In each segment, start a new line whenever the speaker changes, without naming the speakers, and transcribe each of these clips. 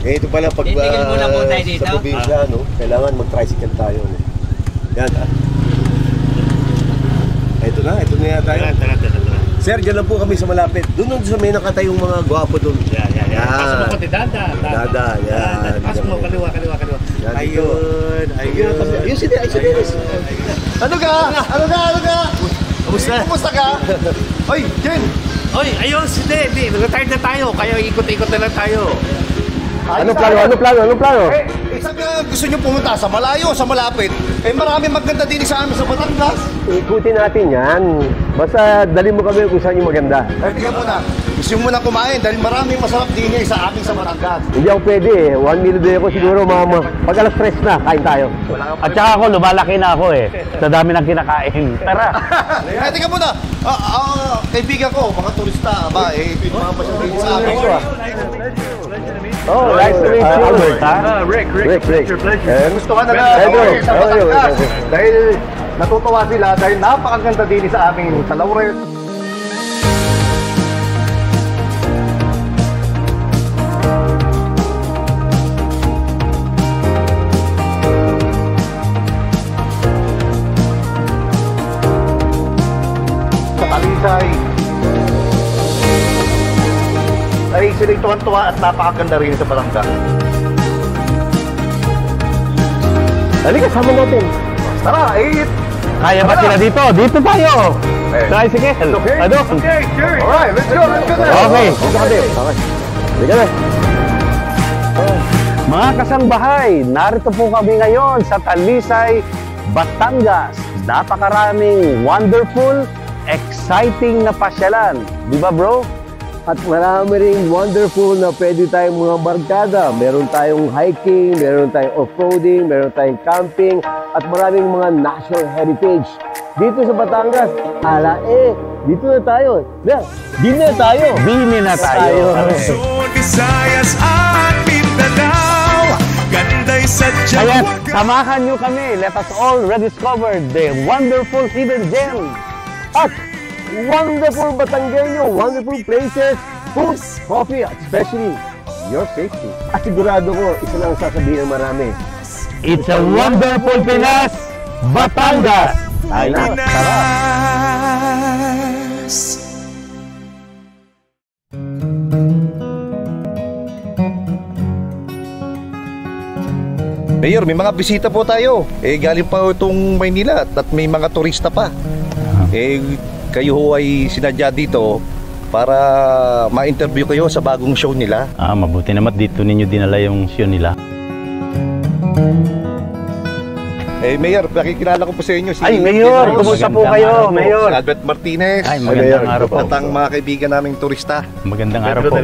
Eh, ito pala, pag sa probinsya, no, kailangan mag-tricycle tayo. No? Yan, Ito na yata tayo. Sir, dyan lang po kami sa malapit. Doon sa may nakatayong mga gwapo doon.
Yan. Pasok mo konti, Dada.
Yan.
Pasok mo, kaliwa.
Ayun. Ayun, si Dennis. Ano ka? Kumusta ka? Oy, Jen!
Oy, ayun, hindi. Nag-tired na tayo, kaya ikot-ikot na lang tayo.
Ano plano?
Sabi nga gusto nyo pumunta sa malayo, sa malapit. Eh marami maganda din sa amin sa Batangas.
Ikutin natin yan. Basta dali mo kami kung saan yung maganda.
Eh tingnan mo na, gusto mo na kumain dahil maraming masarap din sa amin sa Batangas.
Hindi ako pwede eh. 1 meal a day ako siguro mama. Pag alas 3 na, kain tayo.
At saka ako, lumalaki na ako eh. Sa dami ng kinakain. Tara!
Eh tingnan mo na, kaibigan ko, mga turista, mga masyadong sa amin.
Oh, nice to meet you.
Albert, ha?
Rick.
Gusto ka na sa Batangas. Dahil natutuwa sila dahil napakaganda din sa amin sa Laurel. Sa Talisay. Ay sila'y tuwan-tuwa at napakaganda rin sa Batangas.
Halika, sama natin.
Tara,
Kaya ba sila dito? Dito tayo! Tricycle!
Okay?
Ano?
Okay, sure. Alright, let's go then.
Okay.
Okay. Halika na.
Mga kasangbahay, narito po kami ngayon sa Talisay, Batangas. Napakaraming wonderful, exciting na pasyalan. Di ba, bro?
At marami ring wonderful na pwede tayong mga barkada. Meron tayong hiking, meron tayong off-roading, meron tayong camping, at maraming mga national heritage. Dito sa Batangas, dito na tayo. Dito na tayo.
Luzon, Visayas at Mindanao. Ganday sa
Kaya samahan nyo kami. Let us all rediscover the wonderful hidden gems.
At wonderful Batanggenyo, wonderful places, food, coffee, at especially your safety. At sigurado ko, isa lang ang sasabihin ng marami.
It's a wonderful Pinas, Batangas! Tayo na, tara!
Mayor, may mga bisita po tayo. Galing pa itong Maynila at may mga turista pa. Kayo ho ay sinadya dito para ma-interview kayo sa bagong show nila.
Mabuti naman dito ninyo dinala yung show nila.
Mayor, pakikilala ko po sa inyo si...
Ay, Mayor! Kumusta po kayo, Mayor?
Si Albert Martinez.
Ay, magandang araw po.
At ang mga kaibigan naming turista.
Magandang araw po.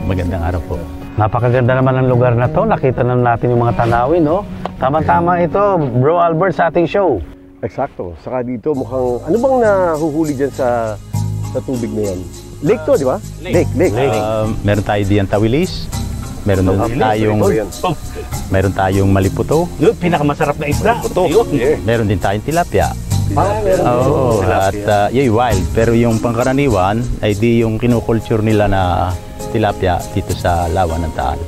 Magandang araw po. Napakaganda naman ang lugar na to. Nakita na natin yung mga tanawin, no? Tama-tama ito, Bro Albert, sa ating show.
Eksakto. Saka dito mukhang, ano bang nahuhuli dyan sa tubig na yan? Lake to, di ba? Lake.
Meron tayo diyan tawilis. Meron tayong maliputo.
Yun, pinakamasarap na isda.
Meron din tayong tilapia.
Meron.
At wild. Pero yung pangkaraniwan ay di yung kinukulture nila na tilapia dito sa Lawa ng Taal.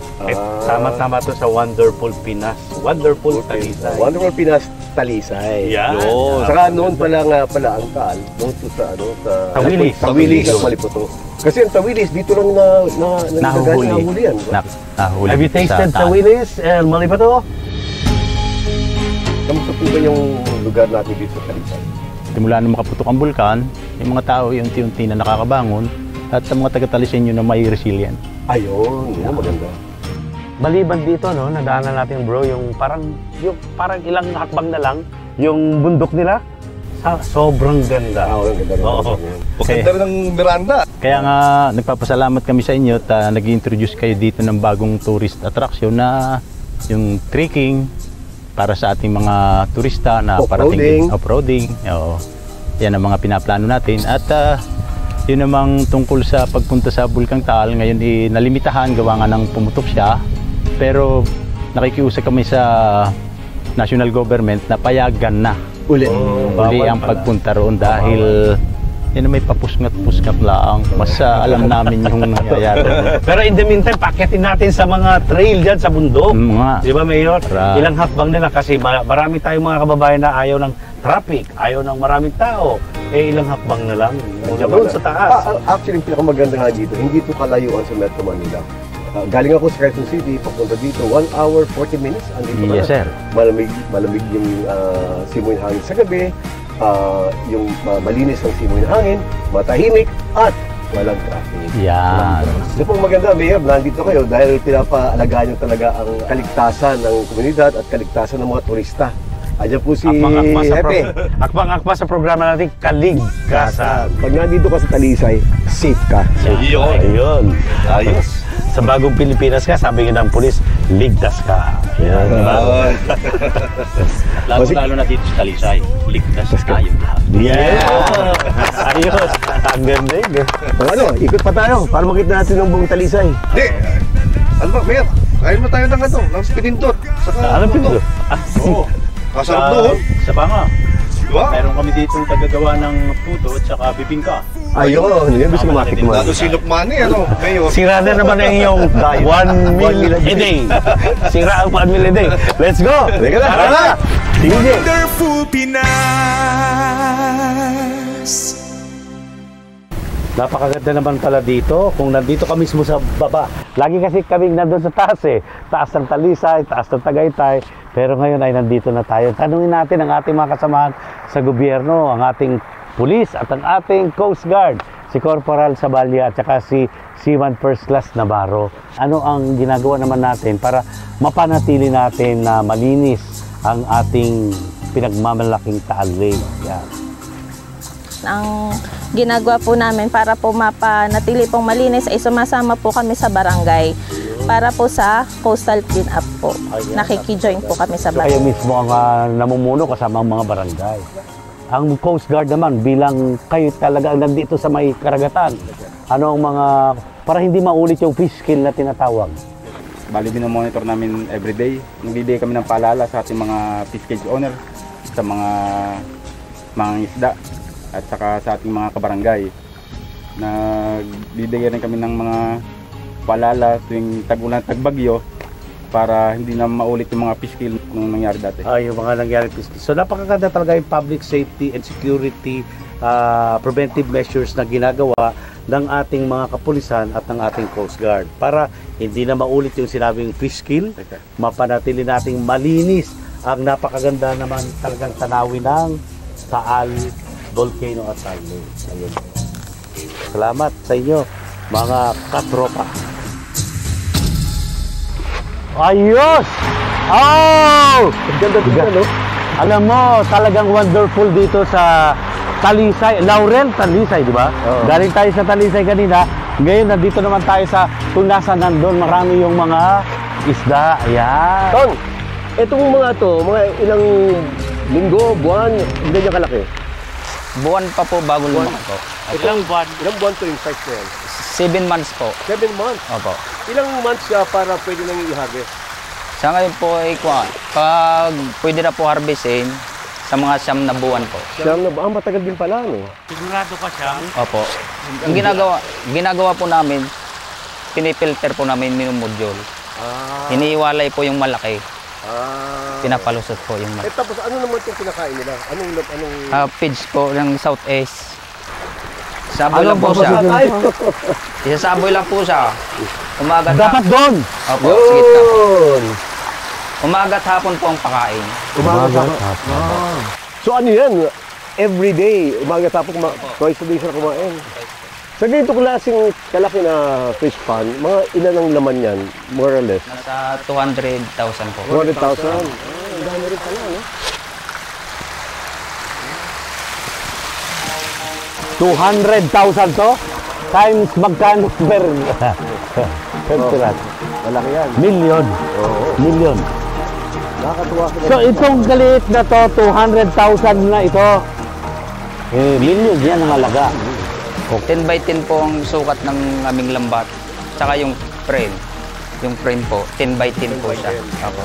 Sama-sama to sa Wonderful Pinas. Wonderful Talisay.
Wonderful Pinas, Talisay.
Yan.
Saka noon pala ang Taal, noon sa Tawilis at Maliputo. Kasi ang Tawilis dito lang nahuhuli yan.
Nahuli.
Have you tasted Tawilis and Maliputo?
Kamusta po ba yung lugar natin dito sa Talisay?
Simula nung makaputok ang bulkan, yung mga tao yung unti-unti na nakakabangon at sa mga taga-Talisenyo na may resilient.
Ayun, maganda.
Maliban dito, no, nadaanan natin, bro, yung parang ilang hakbang na lang yung bundok nila. Sobrang ganda.
Ang ganda rin.
Maganda rin ng Miranda.
Kaya nga, nagpapasalamat kami sa inyo at nag-introduce kayo dito ng bagong tourist attraction na yung trekking para sa ating mga turista na parating off-roading. Yan ang mga pinaplano natin. At yun namang tungkol sa pagpunta sa Bulkang Taal, ngayon nalimitahan gawa nga ng pumutok siya. Pero nakikiusap kami sa national government na payagan na uli ang pagpunta roon dahil Yan may papusngat-pusngat lang. Mas alam namin yung nangyayari.
Pero in the meantime, pakitin natin sa mga trail dyan sa bundok. Di ba, Mayor? Ilang hakbang nila kasi marami tayong mga kababayan na ayaw ng traffic, ayaw ng maraming tao. Ilang hakbang na lang. Doon sa taas.
Actually, yung pinakamaganda nga dito, hindi ito kalayuan sa Metro Manila. Galing ako sa Quezon City, papunta dito, 1 hour, 40 minutes. Andito
Yes, sir.
Malamig yung simoy ng hangin sa gabi, yung malinis ang simoy ng hangin, matahimik, at walang traffic.
Yan.
So pong maganda, Mayor, nandito kayo dahil pinapaalagaan nyo talaga ang kaligtasan ng komunidad at kaligtasan ng mga turista. Ayan po si Hepe.
Akbang-akba sa programa natin, Kaligtasan.
Pag nandito ka sa Talisay, safe ka.
Ayun. Ayos. Sa bagong Pilipinas ka, sabi nga ng pulis, ligtas ka. Yan.
Lalo na dito sa Talisay, ligtas tayong lahat.
Yeah! Ayos. Ang ganda yun.
Ano, ikot pa tayo para makita natin ng buong Talisay.
Hindi. Ano ba, Mayor? Kain mo tayo ng ng pinindot.
Anong pinindot?
Oo. Kasarap doon.
Sa banga.
Diba?
Meron kami dito tagagawa ng puto at saka bibingka.
Ayun, yun gusto ko matikman.
Lalo si Lukmani, ano, Mayor?
Sira na naman ang iyong 1 meal a day. Sira ang 1 meal a day. Let's go!
Teka na, tara na!
Wonderful Pinas.
Napakaganda naman pala dito. Kung nandito ka mismo sa baba. Lagi kasi kaming nandun sa taas eh. Taas ng Talisay, taas ng Tagaytay. Pero ngayon ay nandito na tayo. Tanungin natin ang ating mga kasamahan sa gobyerno, ang ating pulis at ang ating Coast Guard. Si Corporal Sabalya at saka si Seaman First Class Navarro. Ano ang ginagawa naman natin para mapanatili natin na malinis ang ating pinagmamalaking Taal Lake? Yan.
Ang ginagawa po namin para po mapanatili pong malinis ay sumasama po kami sa barangay para po sa coastal clean up po. Nakikijoin po kami sa barangay.
Kayo mismo ang namumuno kasama ang mga barangay. Ang Coast Guard naman bilang kayo talaga nandito sa may karagatan. Ano ang mga, para hindi maulit yung fish kill na tinatawag?
Bali din ang monitor namin everyday. Nagbibigay kami ng paalala sa ating mga fish cage owner, sa mga isda, at saka sa ating mga kabarangay. Nagbibigay rin kami ng mga paalala tuwing tag-ulan, tagbagyo, para hindi na maulit yung mga fish kill nung nangyari dati.
Yung mga nangyari fish kill. So napakaganda talaga yung public safety and security preventive measures na ginagawa ng ating mga kapulisan at ng ating Coast Guard para hindi na maulit yung sinabing fish kill, mapanatili nating malinis ang napakaganda naman talagang tanawin ng Taal Volcano at Taal Lake. Ayun. Salamat sa inyo, mga katropa. Ayos! Oh! Ganda, no? Alam mo, talagang wonderful dito sa Talisay. Laurel, Talisay, di ba? Galing tayo sa Talisay kanina. Ngayon, nandito naman tayo sa Tunasan. Nandun, marami yung mga isda. Ayan.
Tong, itong mga to, mga ilang linggo, buwan, hindi niya kalaki.
Buwan pa po bago lumaki po.
Ilang buwan?
Ilang buwan to yung size na yan?
7 months po.
7 months?
Opo.
Ilang months siya para pwede nang i-harvest?
Sa ngayon po ay pag pwede na po harvestin sa mga 9 na buwan po.
Siyam na ba? Matagal din pala, no?
Sigurado ka siya?
Opo. Ang ginagawa po namin, pinipilter po namin minumodule. Iniiwalay po yung malaki. Pinapalusot po yung malaki.
Tapos ano naman itong kinakain nila? Anong
Feeds po ng Southeast. Saboy lang po siya. Isasaboy lang po siya. Umaga
Dapat doon!
Opo, sige tapos. Umaga at hapon po ang pakain.
umaga? So ano yan? Every day, umaga tapos twice a day siya kumain. Sa ganito klaseng kalaki na fish pond, mga ilan ang laman yan, more or less?
Nasa 200,000 po.
200,000? Ang dami rin pala, no?
200,000 to? Times magkano per pirat?
Malaki yan.
Million. Million.
Nakakatuwa ko.
So itong kaliit na to, 200,000 na ito. Million yan ang halaga.
10 by 10 po ang sukat ng aming lambat. Tsaka yung frame. Yung frame po, 10 by 10 po siya. Opo.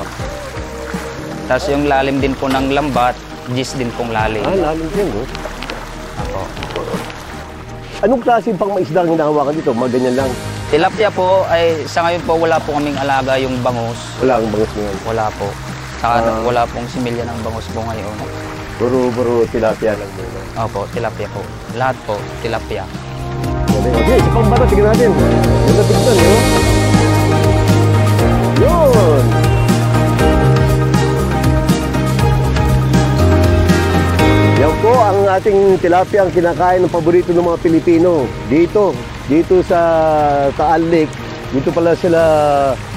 Tapos yung lalim din po ng lambat, 10 din pong lalim.
Lalim din, no?
Opo.
Anong klase pang maisda ang hinahawakan dito? Mga ganyan lang.
Tilapia po, ay sa ngayon po wala po kaming alaga yung bangus.
Wala akong bangus ngayon.
Wala po. Saka wala pong similya ng bangus po ngayon.
Buro tilapia lang muna.
Opo, tilapia po. Lahat po, tilapia.
Okay, isa pang bata, tignan natin. Yung natignan, no? Yun! Yan po ang ating tilapia, ang kinakain ng paborito ng mga Pilipino. Dito sa Taal Lake, dito pala sila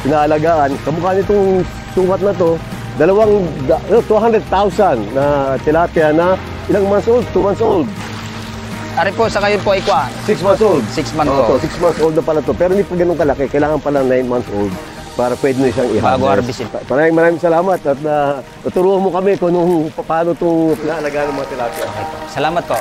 pinaalagaan. Kamukha nitong sukat na to, 200,000 na tilapia na ilang months old? 2 months old.
Ari po, sa ngayon po ay
6 months old.
6 months
Oo,
old.
6 months old na pala to. Pero hindi pa ganun kalaki. Kailangan pala 9 months old para pwede na siyang i-harvest.
Bago harvestin.
Maraming salamat at turuan mo kami kung paano itong pinaalagaan ng mga tilapia.
Salamat po.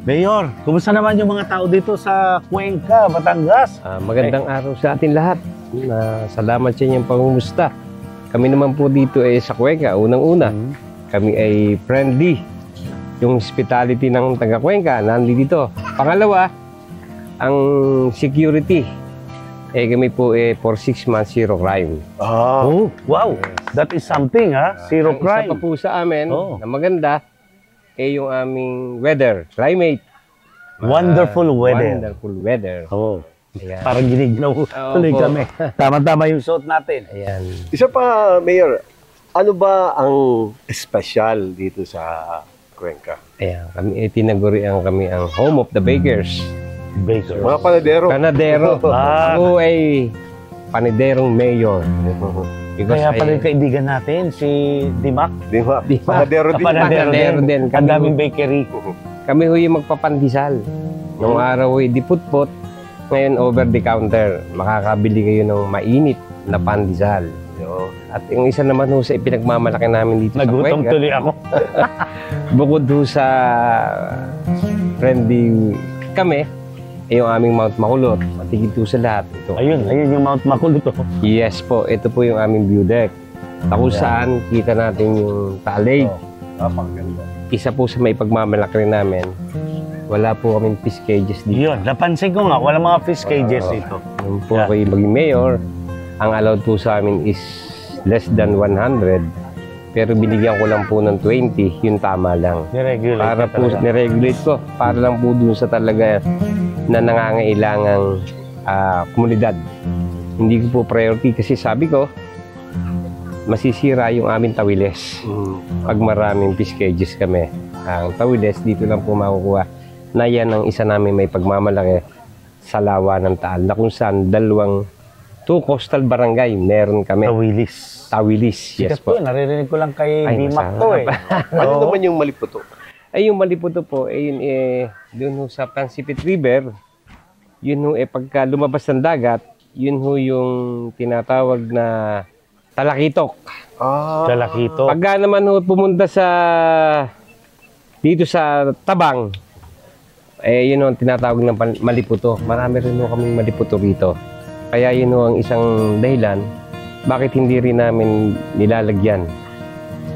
Mayor, kumusta naman yung mga tao dito sa Cuenca, Batangas?
Magandang araw sa atin lahat. Salamat sa inyong pangumusta. Kami naman po dito sa Cuenca, unang-una. Kami ay friendly. Yung hospitality ng taga Cuenca, nandito. Pangalawa, ang security. Kami po for 6 months, zero crime.
Oh, wow! That is something, ha? Zero
Ang
crime.
Isa pa po sa amin, na maganda, yung aming weather, climate.
Wonderful weather.
Wonderful weather.
Oh,
Ayan.
parang ginignaw tuloy
po.
kami. Tama-tama yung suot natin.
Ayan.
Isa pa, Mayor, ano ba ang espesyal dito sa Cuenca?
Ayan. Kami tinagurian kami ang home of the bakers.
Baker.
Mga panadero.
Panadero. Ako ay panaderong mayor. Because
Kaya pala yung kaibigan natin, si Dimac.
Di ba? Panadero din.
Panadero din.
Ang daming bakery.
Kami ho yung magpapandisal. Nung araw ay diput-put, ngayon over the counter. Makakabili kayo ng mainit na pandesal. At yung isa naman ho sa ipinagmamalaki namin dito
Nagutom
sa Cuenca.
tuloy ako.
Bukod ho sa friendly kami, yung aming Mount Makulot. Matigid ho sa lahat. Ito.
Ayun yung Mount Makulot.
Yes po, ito po yung aming view deck. Kung saan kita natin yung Taal Lake.
Napakaganda.
Isa po sa may pagmamalaki rin namin, wala po kaming fish cages dito.
Yun, napansin ko nga, wala mga fish cages dito.
Nung po ako yung maging mayor, ang allowed po sa amin is less than 100. Pero binigyan ko lang po ng 20, yung tama lang.
Niregulate
Para
ka
po,
talaga.
niregulate ko, para lang po dun sa talaga na nangangailangang komunidad. Hindi ko po priority kasi sabi ko, masisira yung aming tawiles. Pag maraming fish cages kami. Ang tawiles, dito lang po makukuha. Na yan ang isa namin may pagmamalaki sa Lawa ng Taal. Na kung saan 2 coastal barangay meron kami. Tawilis. Yes
Sikat
po.
Naririnig ko lang kay
Ay,
Dimac
masarap.
to eh.
Ano naman yung maliputo?
Ay, yung Maliputo po, yun doon sa Pansipit River, yun ho, pagka lumabas ng dagat, yun ho yung tinatawag na talakitok.
Talakito.
Pagka naman ho pumunta dito sa Tabang, yun ho ang tinatawag ng Maliputo. Marami rin ho kaming Maliputo rito. Kaya yun ho ang isang dahilan, bakit hindi rin namin nilalagyan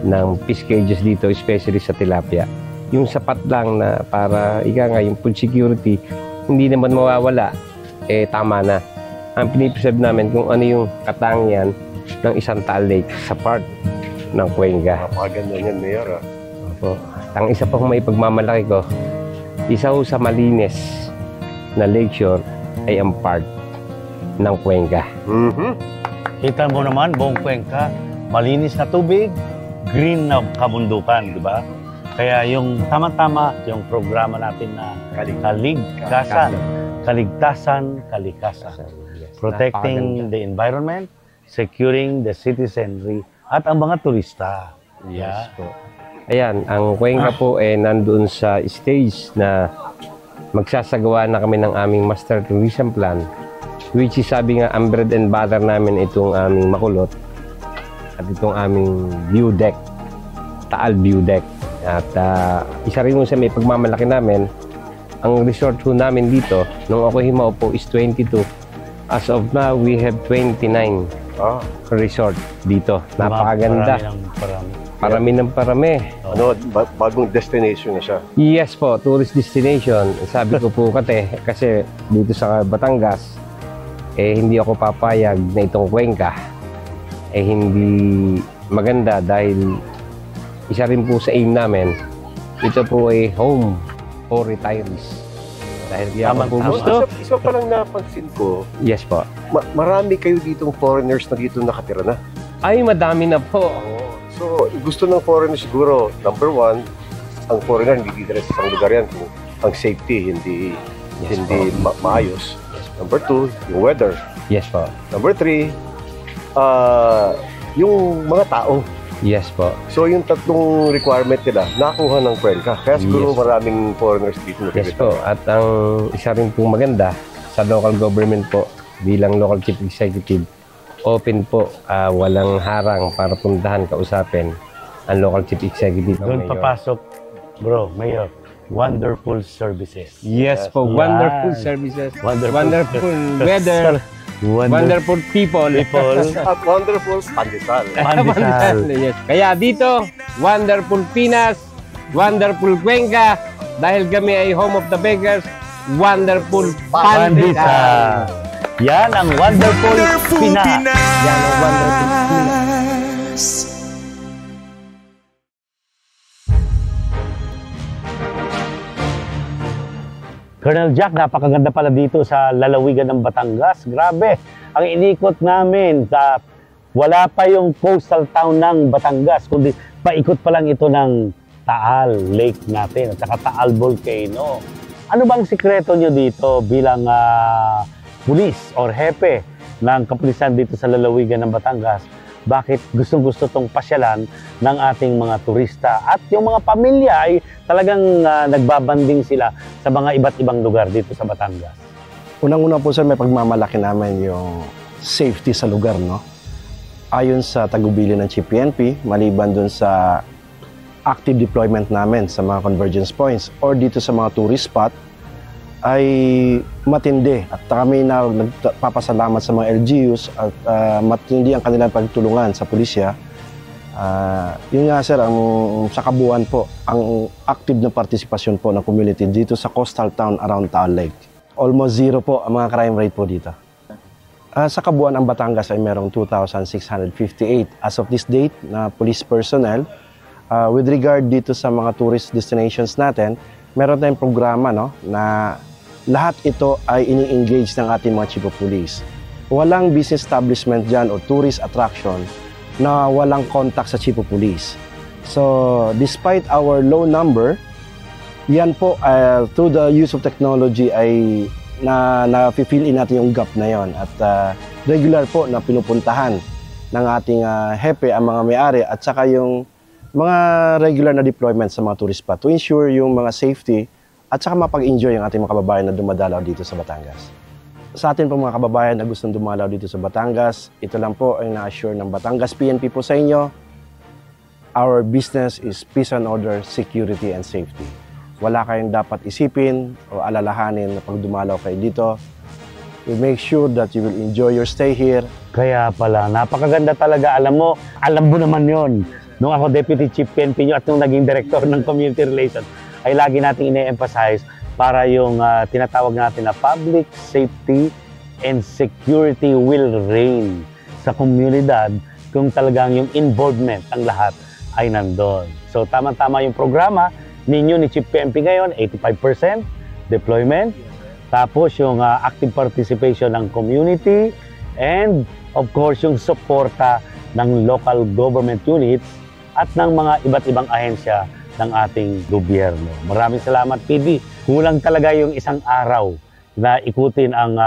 ng fish cages dito, especially sa tilapia. Yung sapat lang na para yung food security, hindi naman mawawala, tama na. Ang pinipreserve namin kung ano yung katangian ng isang Taal Lake sa part ng Cuenca.
Napakaganda niyan, Mayor.
Opo. Ang isa pa kong maipagmamalaki ko, isa ho sa malinis na lakeshore ay ang part ng Cuenca.
Kita mo naman, buong Cuenca, malinis na tubig, green na kabundukan, di ba? Kaya yung tama-tama, yung programa natin na kaligtasan, protecting the environment, securing the citizenry, at ang mga turista.
Yes po. Ayan, ang Cuenca po nandoon sa stage na magsasagawa na kami ng aming master tourism plan, which is sabi nga, ang bread and butter namin itong aming Makulot. at itong aming view deck, Taal View Deck. At isa rin mo sa may pagmamalaki namin, ang resort po namin dito, nung ako himao po is 22. As of now, we have 29 resort dito. Napakaganda. Parami ng parami.
Ano, bagong destination na siya.
Yes po, tourist destination. Sabi ko po kasi dito sa Batangas, hindi ako papayag na itong Cuenca hindi maganda dahil isa rin po sa aim namin, ito po ay home for retirees. Dahil yaman po gusto.
Isa pa lang napansin ko.
Yes po.
Marami kayo ditong foreigners na dito nakatira na.
Ay, madami na po.
So, gusto ng foreigner siguro, number one, ang foreigner hindi dito sa isang lugar yan kung ang safety hindi maayos. Number two, yung weather.
Yes po.
Number three, yung mga tao.
Yes po.
So, yung tatlong requirement nila, nakuha ng Cuenca. Kaya siguro maraming foreigners dito.
Yes po. At ang isa rin pong maganda sa local government po, bilang local chief executive, open po, walang harang para puntahan, kausapin ang local chief executive.
Doon papasok, bro, Mayor, wonderful services.
Yes po, wonderful services, wonderful weather, wonderful people.
At wonderful pandesal.
Yes. Kaya dito, wonderful Pinas, wonderful Cuenca, dahil kami ay home of the beggars, wonderful pandesal.
Yan ang wonderful Pinas.
Yan ang wonderful Pinas.
Colonel Jack, napakaganda pala dito sa lalawigan ng Batangas. Grabe, ang inikot namin, wala pa yung coastal town ng Batangas, kundi paikot pa lang ito ng Taal Lake natin at saka Taal Volcano. Ano bang sikreto nyo dito bilang pulis or hepe ng kapulisan dito sa lalawigan ng Batangas? Bakit gustong-gusto tong pasyalan ng ating mga turista at yung mga pamilya ay talagang nagbabanding sila sa mga iba't ibang lugar dito sa Batangas?
Unang-una po sir, may pagmamalaki namin yung safety sa lugar, no? Ayon sa tagubilin ng Chief PNP, maliban dun sa active deployment namin sa mga convergence points or dito sa mga tourist spot, ay matindi at kami na nagpapasalamat sa mga LGUs at matindi ang kanilang pagtulungan sa pulisya. Yun nga sir, sa kabuuan po, ang active na partisipasyon po ng community dito sa coastal town around Taal Lake. Almost zero po ang mga crime rate po dito. Sa kabuuan, ang Batangas ay merong 2,658 as of this date na police personnel. With regard dito sa mga tourist destinations natin, meron tayong programa, no, na lahat ito ay ini-engage ng ating mga chief of police. Walang business establishment dyan o tourist attraction na walang contact sa chief of police. So, despite our low number, yan po, through the use of technology ay na-fill in natin yung gap na yon at regular po na pinupuntahan ng ating hepe ang mga may-ari at saka yung mga regular na deployment sa mga tourist spot to ensure yung mga safety at saka mapag-enjoy ang ating mga kababayan na dumadalaw dito sa Batangas. Sa atin po mga kababayan na gustong dumalaw dito sa Batangas, ito lang po ay na-assure ng Batangas PNP po sa inyo. Our business is peace and order, security and safety. Wala kayong dapat isipin o alalahanin na pag dumalaw kayo dito. We make sure that you will enjoy your stay here.
Kaya pala, napakaganda talaga. Alam mo naman yon. Nung ako Deputy Chief PNP nyo at nung naging Director ng Community Relations, ay lagi nating ine-emphasize para yung tinatawag natin na public safety and security will reign sa komunidad kung talagang yung involvement ng lahat ay nandun. So tama-tama yung programa ninyo ni Chief PNP ngayon, 85% deployment, tapos yung active participation ng community, and of course yung suporta ng local government units at ng mga iba't ibang ahensya ng ating gobyerno. Maraming salamat, PD. Kulang talaga yung isang araw na ikutin ang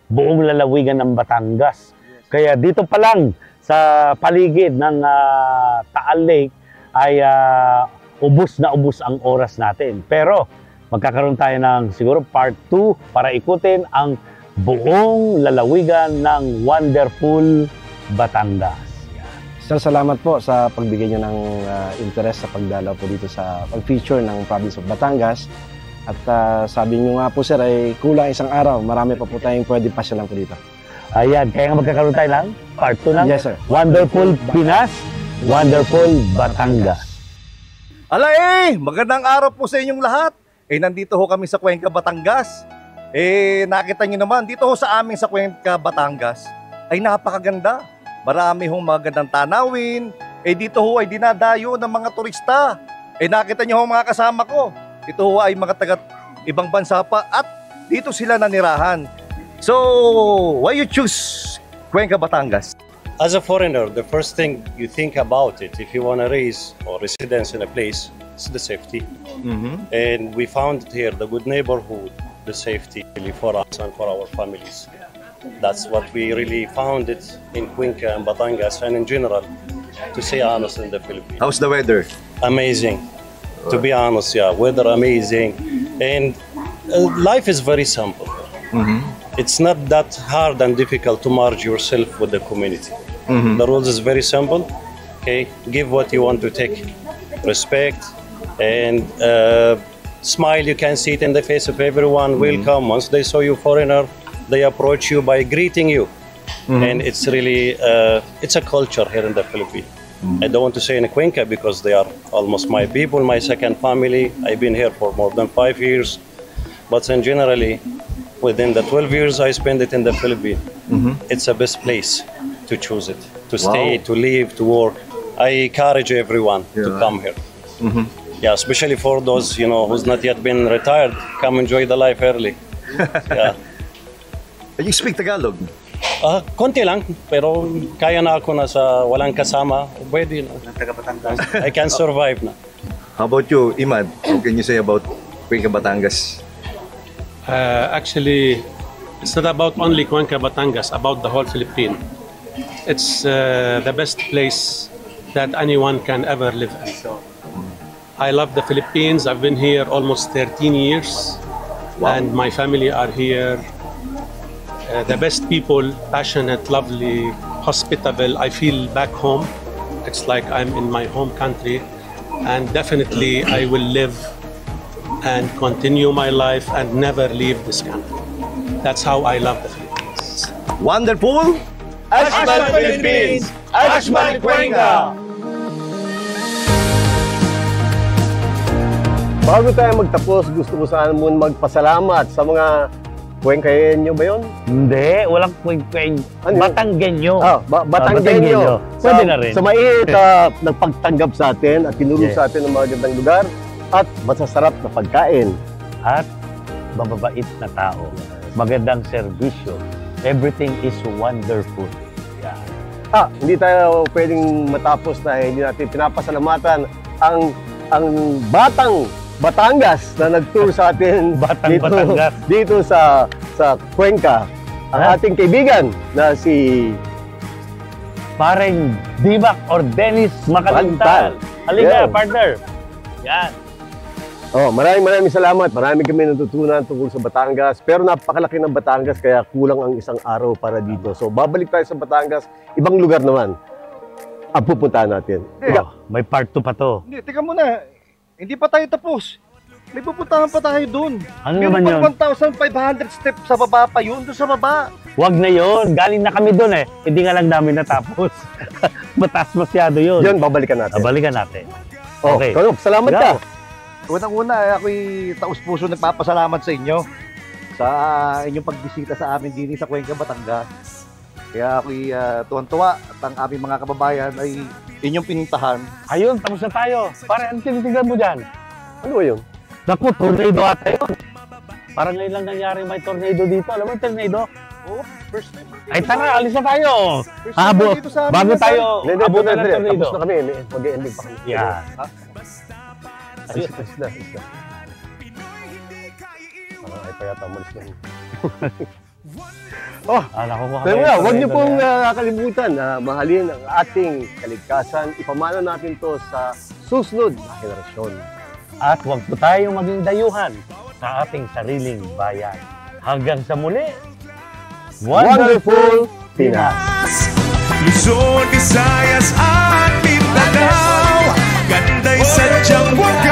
buong lalawigan ng Batangas. Kaya dito pa lang sa paligid ng Taal Lake ay ubos na ubos ang oras natin. Pero magkakaroon tayo ng siguro part 2 para ikutin ang buong lalawigan ng wonderful Batangas.
Sir, salamat po sa pagbigay niyo ng interest sa pagdalaw po dito sa pag-feature ng province of Batangas. At sabi niyo nga po, sir, ay kulang isang araw. Marami pa po tayong pwede pasyalan po dito.
Ayan, kaya nga magkakaroon tayo ng part 2 ng
Yes, sir.
Wonderful Pinas, Wonderful Batangas.
Magandang araw po sa inyong lahat. Nandito ho kami sa Cuenca, Batangas. Nakita niyo naman, dito ho sa amin sa Cuenca, Batangas, ay napakaganda. Marami hong magandang tanawin. Dito ho ay dinadayo ng mga turista. Nakita niyo ho mga kasama ko. Ito ho ay mga taga ibang bansa pa at dito sila nanirahan. So, why you choose Cuenca, Batangas?
As a foreigner, the first thing you think about it, if you want to raise or residence in a place, is the safety. And we found here the good neighborhood, the safety really for us and for our families. That's what we really found it in Cuenca and Batangas and in general, to say honest, in the Philippines.
How's the weather?
Amazing. To be honest, yeah, weather amazing. And life is very simple. It's not that hard and difficult to merge yourself with the community. The rules is very simple. Okay, give what you want to take, respect, and smile. You can see it in the face of everyone. Welcome. Once they saw you foreigner, they approach you by greeting you, and it's really it's a culture here in the Philippines. I don't want to say in Cuenca because they are almost my people, my second family. I've been here for more than 5 years, but in generally, within the 12 years I spent it in the Philippines, it's the best place to choose it, to stay, to live, to work. I encourage everyone to come here. Yeah, especially for those, you know, who's not yet been retired, come enjoy the life early. Yeah.
You speak Tagalog?
Konti lang, pero kaya na ako na sa walang kasama. Pwede na. I can survive na.
How about you, Imad? What can you say about Cuenca, Batangas?
Actually, it's not about only Cuenca, Batangas, about the whole Philippines. It's the best place that anyone can ever live in. I love the Philippines. I've been here almost 13 years, and my family are here. The best people, passionate, lovely, hospitable. I feel back home. It's like I'm in my home country, and definitely I will live and continue my life and never leave this country. That's how I love the Philippines.
Wonderful!
Ashman Philippines! Ashman Cuenca!
Bago tayo magtapos, gusto ko sana muna magpasalamat sa mga Cuencayenyo ba yun?
Hindi, walang Cuencayenyo. Batanggenyo.
Batanggenyo.
Pwede na rin.
Sa mait, nagpagtanggap sa atin at tinuro sa atin ng magandang lugar at masasarap na pagkain.
At mababait na tao. Magandang serbisyo. Everything is wonderful. Yeah.
Hindi tayo pwedeng matapos na hindi natin pinapasalamatan ang batang Batangas na nag-tour sa atin dito sa Cuenca. Ang ating kaibigan na si
Pareng Divac or Dennis Macalintal. Halika, partner. Yan.
Maraming salamat. Marami kami natutunan tungkol sa Batangas. Pero napakalaki ng Batangas kaya kulang ang isang araw para dito. So babalik tayo sa Batangas. Ibang lugar naman ang pupuntahan natin.
May part 2 pa to.
Hindi, tika muna. Hindi pa tayo tapos. May pupuntahan pa tayo doon.
Ano naman yun?
1,500 steps sa baba pa yun, doon sa baba.
Huwag na yun. Galing na kami doon eh. Hindi nga lang namin natapos. Mataas masyado yun.
Yun, babalikan natin.
Babalikan natin.
Okay. Salamat ka.
Unang-una, ako'y taus-puso nagpapasalamat sa inyo sa inyong pagbisita sa amin din sa Cuenca, Batangas. Kaya ako'y tuwan-tuwa at ang aming mga kababayan ay inyong pinintahan.
Ayun, tapos na tayo. Pare, ano tinitignan mo dyan?
Ano ba yun?
Naku, tornado ata yun. Parang ngayon lang nangyari may tornado dito. Alam mo yung tornado?
Oo, first time.
Ay tara, alis na tayo. Bago tayo, abutan ng tornado.
Tapos na kami, mag-e-ending pa kami.
Yan.
Alis na. Ay pa yata, umalis na. Huwag niyo pong nakakalimutan na mahalin ang ating kaligtasan. Ipamana natin to sa susunod na henerasyon.
At huwag po tayong maging dayuhan sa ating sariling bayan. Hanggang sa muli,
Wonderful Pinas!
Luzon, Visayas at Mindanao. Ganda'y sadyang wagas.